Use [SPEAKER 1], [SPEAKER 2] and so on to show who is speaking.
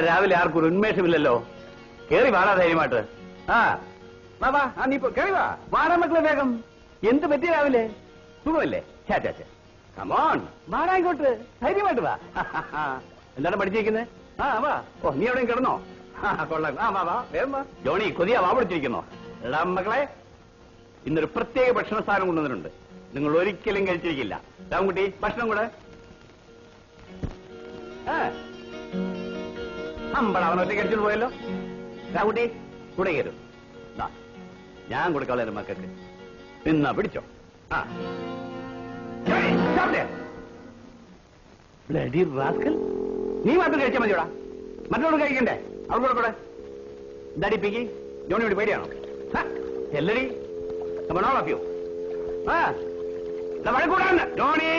[SPEAKER 1] രാവിലെ ആർക്കും ഒരു ഉന്മേഷമില്ലല്ലോ. കേറി വാടാ ധൈര്യമായിട്ട്. വാ നീ കേറി വാടാ മക്കളെ വേഗം. എന്ത് പറ്റി രാവിലെ? സുഖമല്ലേ? കമോൺ വാടാ ഇങ്ങോട്ട്, ധൈര്യമായിട്ട് വാ. എന്താണ് പഠിച്ചിരിക്കുന്നത്? വാ. ഓ നീ എവിടെയും കിടന്നോ? കൊള്ളാം. വാ വേഗം വാ. ജോണി കൊതിയാ വാ പിടിച്ചിരിക്കുന്നോ? എടാ മക്കളെ, ഇന്നൊരു പ്രത്യേക ഭക്ഷണ സാധനം കൊണ്ടുവന്നിട്ടുണ്ട്. നിങ്ങൾ ഒരിക്കലും കഴിച്ചിരിക്കില്ല. രാമൻകുട്ടി ഭക്ഷണം കൂടെ. അമ്പട അവൻ ഒറ്റ കഴിച്ചിട്ട് പോയല്ലോ. രാമൻകുട്ടി കൂടെ കയറും. ഞാൻ കൊടുക്കാനുള്ള മക്കൾക്ക് നിന്നാ പിടിച്ചോ. നീ മാത്രം കഴിച്ചാൽ മതിയോടാ, മറ്റുള്ളവർ കഴിക്കണ്ടേ? അവിടെ കൂടെ കൂടെ എന്താടിപ്പിക്ക്? ജോണിയോട് പേടിയാണോ? എല്ലടി ഓഫ് യു. വഴക്കൂടാണ് ജോണി.